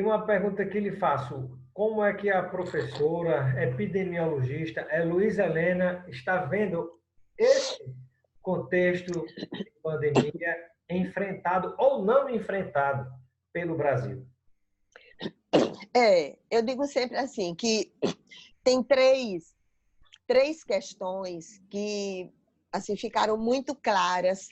uma pergunta que lhe faço. Como é que a professora epidemiologista Luísa Helena está vendo esse contexto de pandemia enfrentado ou não enfrentado pelo Brasil? Eu digo sempre assim, que tem três questões que assim ficaram muito claras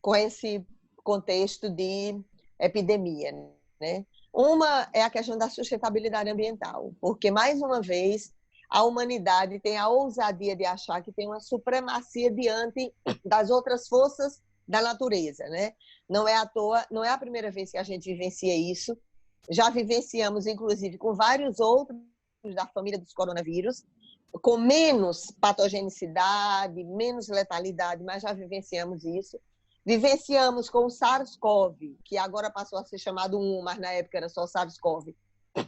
com esse contexto de epidemia, né? Uma é a questão da sustentabilidade ambiental, porque, mais uma vez, a humanidade tem a ousadia de achar que tem uma supremacia diante das outras forças da natureza, né? Não é à toa, não é a primeira vez que a gente vivencia isso. Já vivenciamos, inclusive, com vários outros da família dos coronavírus, com menos patogenicidade, menos letalidade, mas já vivenciamos isso. Vivenciamos com o SARS-CoV, que agora passou a ser chamado 1, mas na época era só SARS-CoV,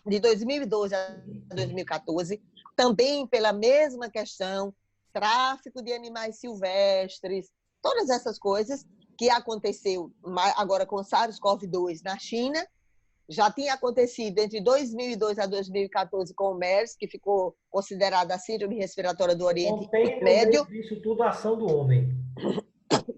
de 2012 a 2014, também pela mesma questão, tráfico de animais silvestres, todas essas coisas que aconteceu agora com SARS-CoV-2 na China. Já tinha acontecido entre 2002 a 2014 com o MERS, que ficou considerada a síndrome respiratória do Oriente Médio. Isso tudo a ação do homem.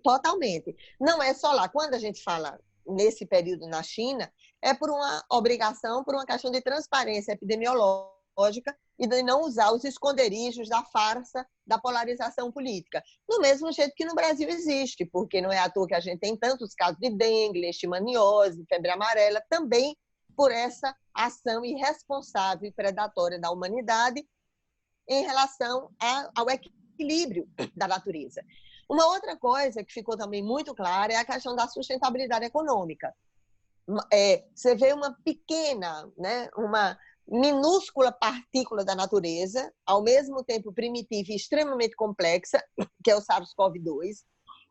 Totalmente. Não é só lá. Quando a gente fala nesse período na China, é por uma obrigação, por uma questão de transparência epidemiológica e de não usar os esconderijos da farsa da polarização política. Do mesmo jeito que no Brasil existe, porque não é à toa que a gente tem tantos casos de dengue, leishmaniose, febre amarela, também por essa ação irresponsável e predatória da humanidade em relação ao equilíbrio da natureza. Uma outra coisa que ficou também muito clara é a questão da sustentabilidade econômica. Você vê uma pequena, né, uma minúscula partícula da natureza, ao mesmo tempo primitiva e extremamente complexa, que é o SARS-CoV-2,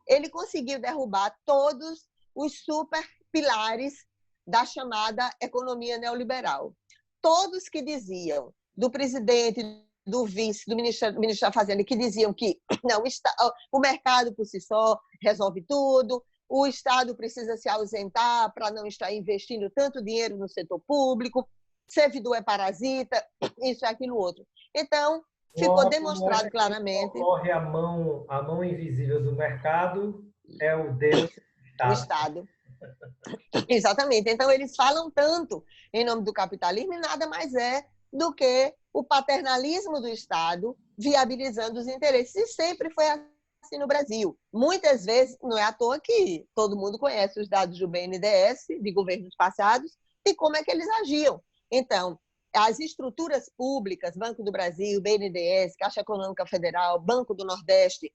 ele conseguiu derrubar todos os super pilares da chamada economia neoliberal. Todos que diziam, do presidente, do vice, do ministro da Fazenda, que diziam que não, o mercado por si só resolve tudo, o Estado precisa se ausentar para não estar investindo tanto dinheiro no setor público, servidor é parasita, isso e aquilo outro. Então, ficou demonstrado claramente... Corre a mão invisível do mercado, é o Deus do Estado. Exatamente. Então, eles falam tanto em nome do capitalismo e nada mais é do que o paternalismo do Estado viabilizando os interesses. E sempre foi assim no Brasil. Muitas vezes, não é à toa que todo mundo conhece os dados do BNDES, de governos passados, e como é que eles agiam. Então, as estruturas públicas, Banco do Brasil, BNDES, Caixa Econômica Federal, Banco do Nordeste,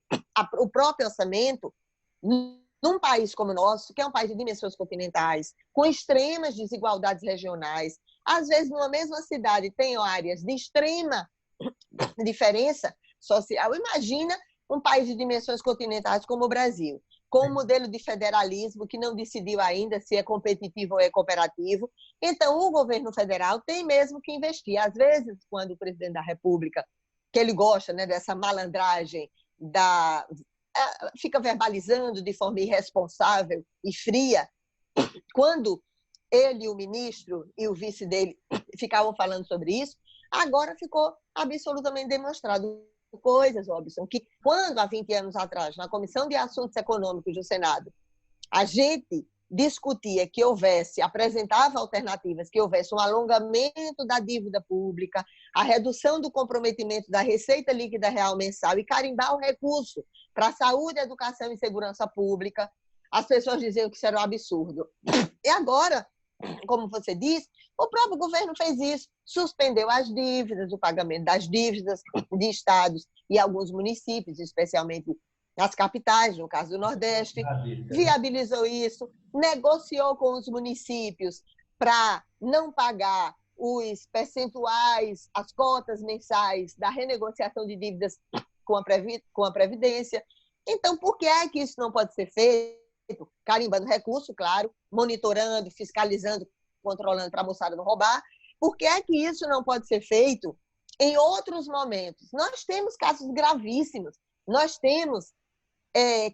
o próprio orçamento, num país como o nosso, que é um país de dimensões continentais, com extremas desigualdades regionais, às vezes numa mesma cidade tem áreas de extrema diferença social. Imagina um país de dimensões continentais como o Brasil, com um modelo de federalismo que não decidiu ainda se é competitivo ou é cooperativo. Então, o governo federal tem mesmo que investir. Às vezes, quando o presidente da República, que ele gosta, né, dessa malandragem, fica verbalizando de forma irresponsável e fria, quando ele, o ministro e o vice dele ficavam falando sobre isso, agora ficou absolutamente demonstrado coisas, Robson, que quando, há 20 anos atrás, na Comissão de Assuntos Econômicos do Senado, a gente discutia que apresentava alternativas, que houvesse um alongamento da dívida pública, a redução do comprometimento da receita líquida real mensal e carimbar o recurso para saúde, educação e segurança pública, as pessoas diziam que isso era um absurdo. E agora, como você disse, o próprio governo fez isso, suspendeu as dívidas, o pagamento das dívidas de estados e alguns municípios, especialmente as capitais, no caso do Nordeste, viabilizou isso, negociou com os municípios para não pagar os percentuais, as cotas mensais da renegociação de dívidas com a Previdência. Então, por que é que isso não pode ser feito? Carimbando recurso, claro, monitorando, fiscalizando, controlando para a moçada não roubar. Por que é que isso não pode ser feito em outros momentos? Nós temos casos gravíssimos. Nós temos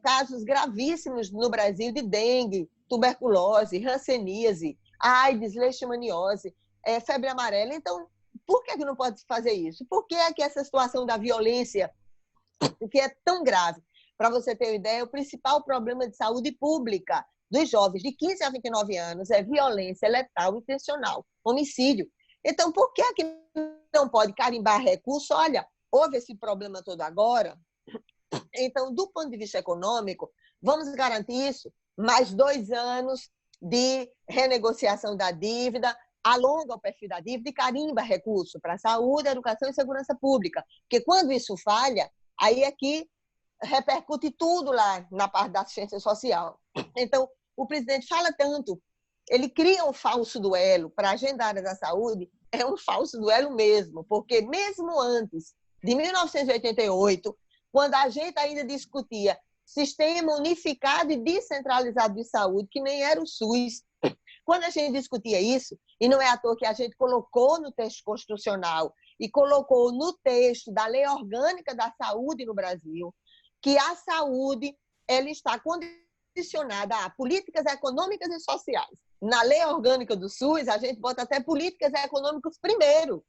casos gravíssimos no Brasil de dengue, tuberculose, hanseníase, AIDS, leishmaniose. febre amarela. Então, por que não pode fazer isso? Por que é que essa situação da violência, que é tão grave? Para você ter uma ideia, o principal problema de saúde pública dos jovens de 15 a 29 anos é violência letal intencional, homicídio. Então, por que é que não pode carimbar recurso? Olha, houve esse problema todo agora. Então, do ponto de vista econômico, vamos garantir isso, mais 2 anos de renegociação da dívida, alonga o perfil da dívida e carimba recurso para saúde, educação e segurança pública. Porque quando isso falha, aí é que repercute tudo lá na parte da assistência social. Então, o presidente fala tanto, ele cria um falso duelo para a agenda da área da saúde, é um falso duelo mesmo, porque mesmo antes de 1988, quando a gente ainda discutia sistema unificado e descentralizado de saúde, que nem era o SUS, quando a gente discutia isso, e não é à toa que a gente colocou no texto constitucional e colocou no texto da Lei Orgânica da Saúde no Brasil, que a saúde ela está condicionada a políticas econômicas e sociais. Na Lei Orgânica do SUS, a gente bota até políticas econômicas primeiro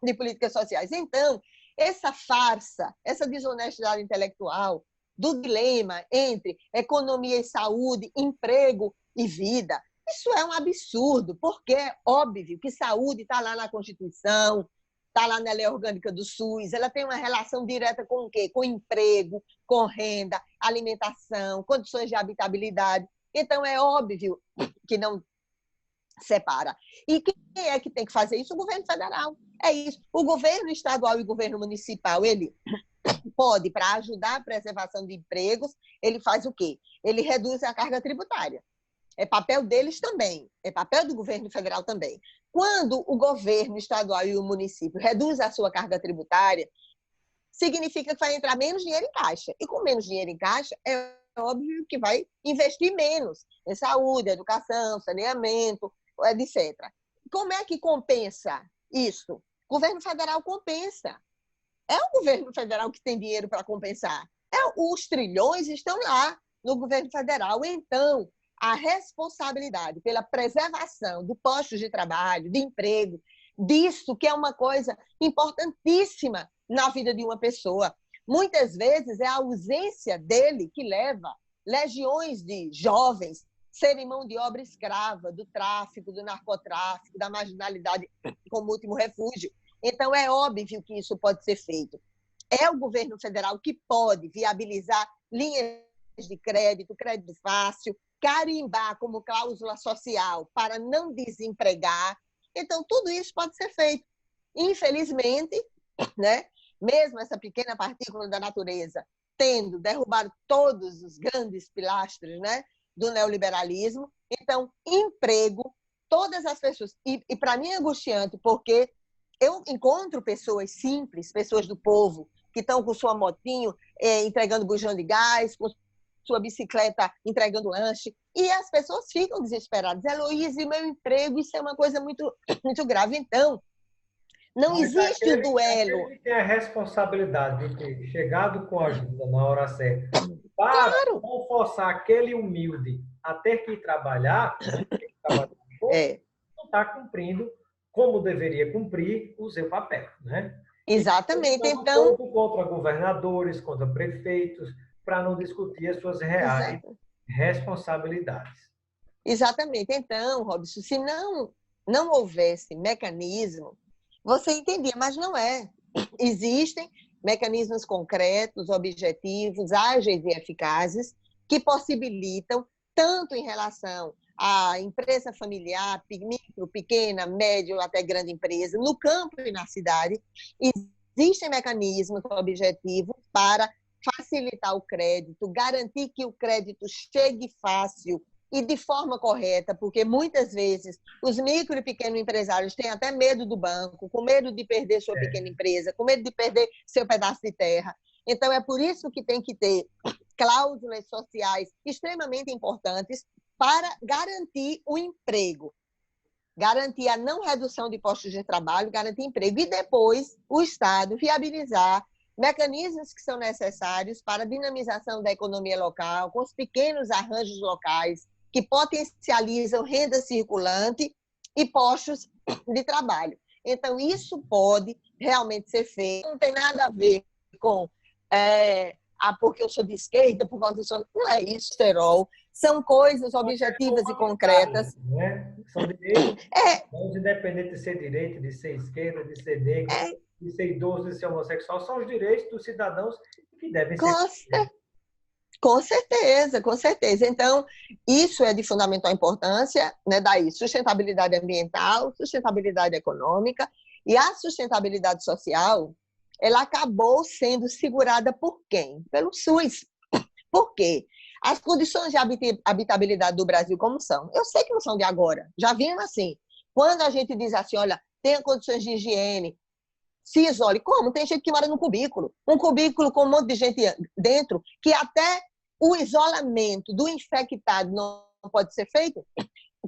de políticas sociais. Então, essa farsa, essa desonestidade intelectual do dilema entre economia e saúde, emprego e vida, isso é um absurdo, porque é óbvio que saúde está lá na Constituição, está lá na Lei Orgânica do SUS, ela tem uma relação direta com o quê? Com emprego, com renda, alimentação, condições de habitabilidade. Então, é óbvio que não separa. E quem é que tem que fazer isso? O governo federal. É isso. O governo estadual e o governo municipal, ele pode, para ajudar a preservação de empregos, ele faz o quê? Ele reduz a carga tributária. É papel deles também, é papel do governo federal também. Quando o governo estadual e o município reduzem a sua carga tributária, significa que vai entrar menos dinheiro em caixa. E com menos dinheiro em caixa, é óbvio que vai investir menos em saúde, educação, saneamento, etc. Como é que compensa isso? O governo federal compensa. É o governo federal que tem dinheiro para compensar. Os trilhões estão lá no governo federal. Então, a responsabilidade pela preservação do postos de trabalho, de emprego, disso que é uma coisa importantíssima na vida de uma pessoa. Muitas vezes é a ausência dele que leva legiões de jovens serem mão de obra escrava do tráfico, do narcotráfico, da marginalidade como último refúgio. Então, é óbvio que isso pode ser feito. É o governo federal que pode viabilizar linhas de crédito, crédito fácil, carimbar como cláusula social para não desempregar. Então, tudo isso pode ser feito. Infelizmente, né, mesmo essa pequena partícula da natureza tendo derrubado todos os grandes pilastros, né, do neoliberalismo, então, emprego, todas as pessoas. E para mim é angustiante, porque eu encontro pessoas simples, pessoas do povo, que estão com sua motinho entregando bujão de gás, com sua bicicleta entregando lanche, e as pessoas ficam desesperadas. Heloísa, meu emprego, isso é uma coisa muito, muito grave. Então, não existe o duelo. Aquele que tem a responsabilidade de ter chegado com a ajuda na hora certa, para Claro. não forçar aquele humilde a ter que trabalhar, não está cumprindo como deveria cumprir o seu papel, né? Exatamente. Então, contra governadores, contra prefeitos, para não discutir as suas reais responsabilidades. Exatamente. Então, Robson, se não houvesse mecanismo, você entendia, mas não é. Existem mecanismos concretos, objetivos, ágeis e eficazes que possibilitam, tanto em relação à empresa familiar, micro, pequena, média ou até grande empresa, no campo e na cidade, existem mecanismos objetivos para facilitar o crédito, garantir que o crédito chegue fácil e de forma correta, porque muitas vezes os micro e pequenos empresários têm até medo do banco, com medo de perder sua pequena empresa, com medo de perder seu pedaço de terra. Então, é por isso que tem que ter cláusulas sociais extremamente importantes para garantir o emprego, garantir a não redução de postos de trabalho, garantir emprego e depois o Estado viabilizar mecanismos que são necessários para a dinamização da economia local, com os pequenos arranjos locais que potencializam renda circulante e postos de trabalho. Então, isso pode realmente ser feito. Não tem nada a ver com porque eu sou de esquerda, por causa disso. Não é isso, Terol. São coisas objetivas e concretas. Né? São direitos, independente de ser direita, de ser esquerda, de ser negro, de ser idoso, de ser homossexual, são os direitos dos cidadãos que devem ser. Com certeza, com certeza. Então, isso é de fundamental importância, né? Daí, sustentabilidade ambiental, sustentabilidade econômica e a sustentabilidade social, ela acabou sendo segurada por quem? Pelo SUS. Por quê? As condições de habitabilidade do Brasil como são? Eu sei que não são de agora, já vinham assim. Quando a gente diz assim, olha, tenha condições de higiene, se isole. Como? Tem gente que mora num cubículo. Um cubículo com um monte de gente dentro, que até o isolamento do infectado não pode ser feito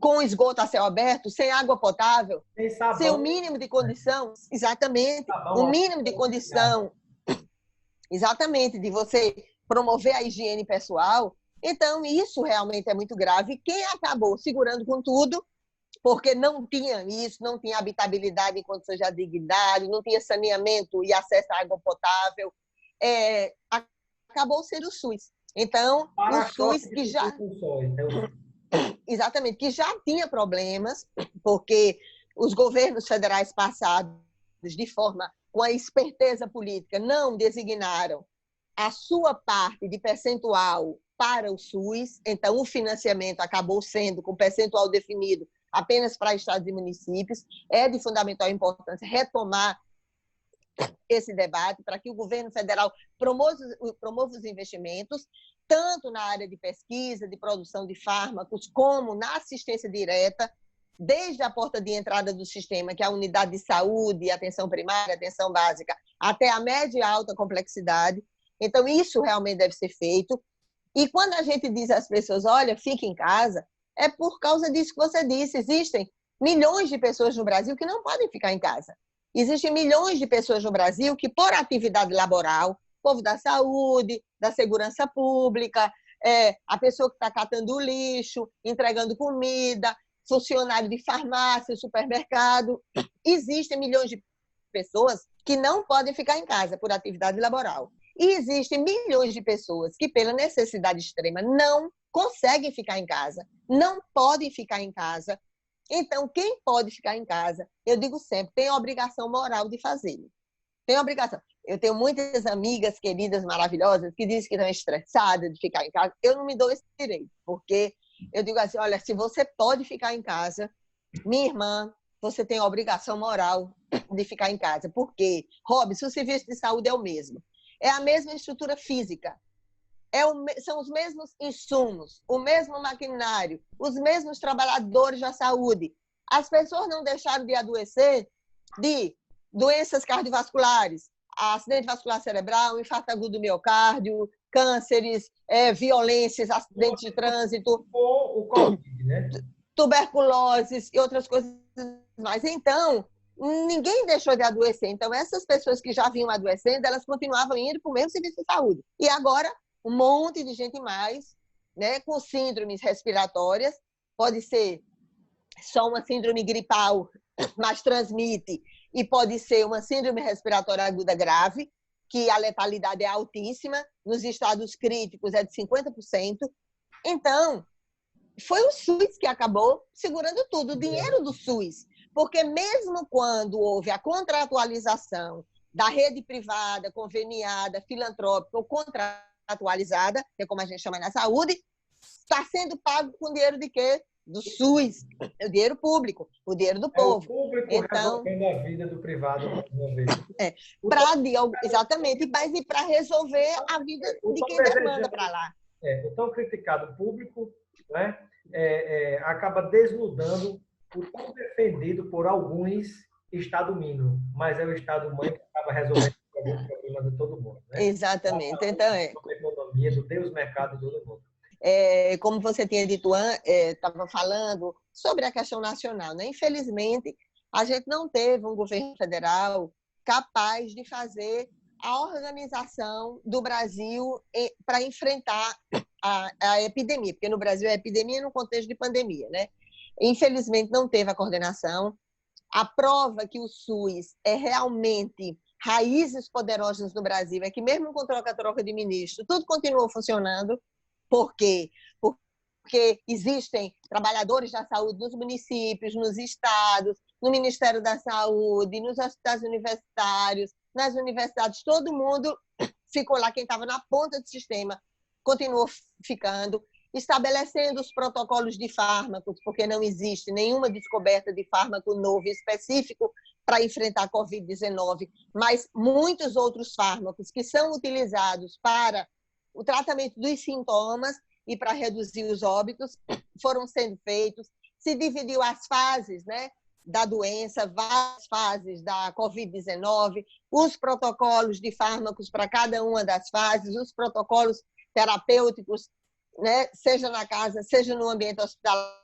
com esgoto a céu aberto, sem água potável, sem o mínimo de condição. Exatamente. O mínimo de condição, exatamente, de você promover a higiene pessoal. Então, isso realmente é muito grave. Quem acabou segurando com tudo, porque não tinha isso, não tinha habitabilidade em condições de dignidade, não tinha saneamento e acesso à água potável, acabou sendo o SUS. Então, o SUS que já... Exatamente, que já tinha problemas, porque os governos federais passados, de forma com a esperteza política, não designaram a sua parte de percentual para o SUS, então o financiamento acabou sendo com percentual definido apenas para estados e municípios. É de fundamental importância retomar esse debate para que o governo federal promova os investimentos, tanto na área de pesquisa, de produção de fármacos, como na assistência direta, desde a porta de entrada do sistema, que é a unidade de saúde, atenção primária, atenção básica, até a média e alta complexidade. Então, isso realmente deve ser feito. E quando a gente diz às pessoas, olha, fique em casa, é por causa disso que você disse. Existem milhões de pessoas no Brasil que não podem ficar em casa. Existem milhões de pessoas no Brasil que, por atividade laboral, povo da saúde, da segurança pública, a pessoa que está catando lixo, entregando comida, funcionário de farmácia, supermercado. Existem milhões de pessoas que não podem ficar em casa por atividade laboral. E existem milhões de pessoas que, pela necessidade extrema, não conseguem ficar em casa, não podem ficar em casa. Então, quem pode ficar em casa, eu digo sempre, tem a obrigação moral de fazê-lo. Tem obrigação. Eu tenho muitas amigas queridas, maravilhosas, que dizem que estão estressadas de ficar em casa. Eu não me dou esse direito, porque eu digo assim, olha, se você pode ficar em casa, minha irmã, você tem a obrigação moral de ficar em casa. Por quê? Robson, o serviço de saúde é o mesmo. É a mesma estrutura física. São os mesmos insumos, o mesmo maquinário, os mesmos trabalhadores da saúde. As pessoas não deixaram de adoecer de doenças cardiovasculares, acidente vascular cerebral, infarto agudo do miocárdio, cânceres, violências, acidentes de trânsito, o COVID, né? tuberculose e outras coisas mais. Então, ninguém deixou de adoecer. Então, essas pessoas que já vinham adoecendo, elas continuavam indo para o mesmo serviço de saúde. E agora, um monte de gente mais, né, com síndromes respiratórias, pode ser só uma síndrome gripal, mas transmite, e pode ser uma síndrome respiratória aguda grave, que a letalidade é altíssima, nos estados críticos é de 50%. Então, foi o SUS que acabou segurando tudo, o dinheiro do SUS. Porque mesmo quando houve a contratualização da rede privada, conveniada, filantrópica ou contratualizada, que é como a gente chama na saúde, está sendo pago com dinheiro de quê? Do SUS, o dinheiro público, o dinheiro do povo. O público então, resolvendo a vida do privado. Exatamente, mas e para resolver a vida de quem demanda para lá. O tão criticado público, né, acaba desnudando o tão defendido por alguns Estado mínimo, mas é o Estado mãe que acaba resolvendo o problema de todo mundo. Né? Exatamente. Então, a economia, do Deus mercado de todo mundo. Como você tinha dito, estava falando sobre a questão nacional. Né? Infelizmente, a gente não teve um governo federal capaz de fazer a organização do Brasil para enfrentar a epidemia, porque no Brasil é epidemia no contexto de pandemia. Né? Infelizmente, não teve a coordenação. A prova que o SUS é realmente raízes poderosas no Brasil é que, mesmo com troca-troca de ministro, tudo continuou funcionando. Por quê? Porque existem trabalhadores da saúde nos municípios, nos estados, no Ministério da Saúde, nos hospitais universitários, nas universidades, todo mundo ficou lá, quem estava na ponta do sistema continuou ficando, estabelecendo os protocolos de fármacos, porque não existe nenhuma descoberta de fármaco novo específico para enfrentar a Covid-19, mas muitos outros fármacos que são utilizados para o tratamento dos sintomas e para reduzir os óbitos foram sendo feitos. Se dividiu as fases, né, da doença, várias fases da Covid-19, os protocolos de fármacos para cada uma das fases, os protocolos terapêuticos, né, seja na casa, seja no ambiente hospitalar,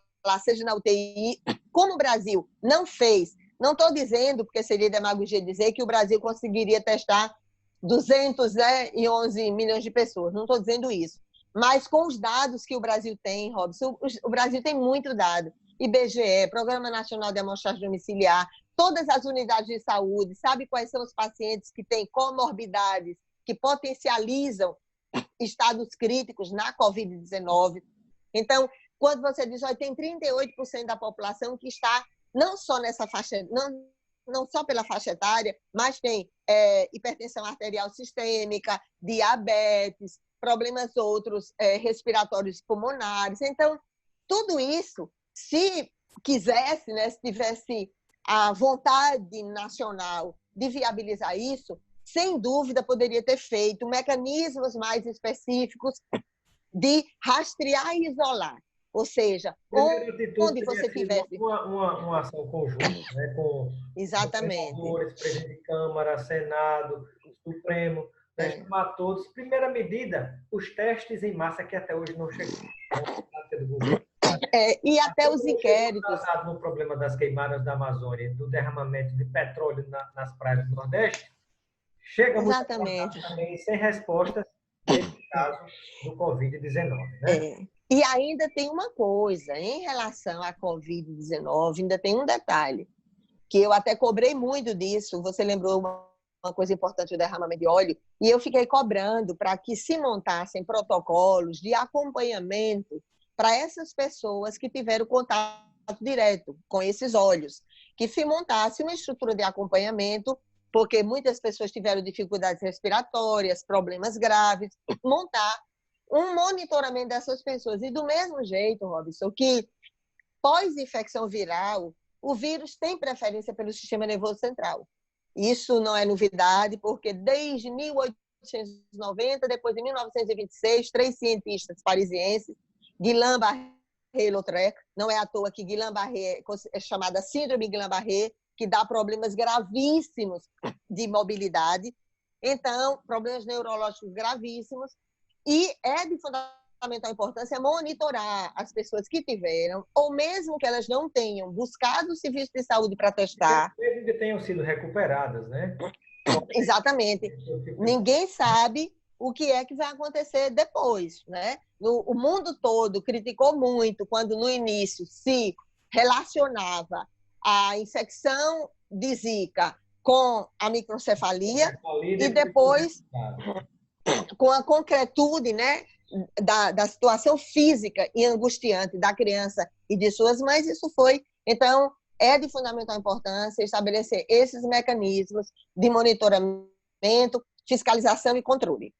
seja na UTI. Como o Brasil não fez, não estou dizendo, porque seria demagogia dizer que o Brasil conseguiria testar 211 milhões de pessoas, não estou dizendo isso. Mas com os dados que o Brasil tem, Robson, o Brasil tem muito dado. IBGE, Programa Nacional de Amostragem Domiciliar, todas as unidades de saúde, sabe quais são os pacientes que têm comorbidades, que potencializam estados críticos na Covid-19. Então, quando você diz que tem 38% da população que está não só nessa faixa, não só pela faixa etária, mas tem hipertensão arterial sistêmica, diabetes, problemas outros respiratórios pulmonares. Então, tudo isso, se quisesse, né, se tivesse a vontade nacional de viabilizar isso, sem dúvida poderia ter feito mecanismos mais específicos de rastrear e isolar. Ou seja, onde você tivesse... Uma ação conjunta, né, com exatamente, governadores, presidente de Câmara, Senado, Supremo, né, chamar todos. Primeira medida, os testes em massa, que até hoje não chegou. E até os inquéritos. No problema das queimadas da Amazônia, do derramamento de petróleo nas praias do Nordeste, chega muito também sem respostas nesse caso do Covid-19, né? E ainda tem uma coisa, em relação à Covid-19, ainda tem um detalhe, que eu até cobrei muito disso, você lembrou uma coisa importante, o derramamento de óleo, e eu fiquei cobrando para que se montassem protocolos de acompanhamento para essas pessoas que tiveram contato direto com esses óleos, que se montasse uma estrutura de acompanhamento, porque muitas pessoas tiveram dificuldades respiratórias, problemas graves, montar um monitoramento dessas pessoas. E do mesmo jeito, Robson, que pós-infecção viral, o vírus tem preferência pelo sistema nervoso central. Isso não é novidade, porque desde 1890, depois de 1926, 3 cientistas parisienses, Guillain-Barré e Lautrec, não é à toa que Guillain-Barré é chamada síndrome Guillain-Barré, que dá problemas gravíssimos de mobilidade, então, problemas neurológicos gravíssimos, e é de fundamental importância monitorar as pessoas que tiveram, ou mesmo que elas não tenham buscado o serviço de saúde para testar. Mesmo que tenham sido recuperadas, né? Exatamente. Ninguém sabe o que é que vai acontecer depois, né? O mundo todo criticou muito quando, no início, se relacionava a infecção de Zika com a microcefalia e depois com a concretude, né, da situação física e angustiante da criança e de suas mães. Isso foi, então, é de fundamental importância estabelecer esses mecanismos de monitoramento, fiscalização e controle.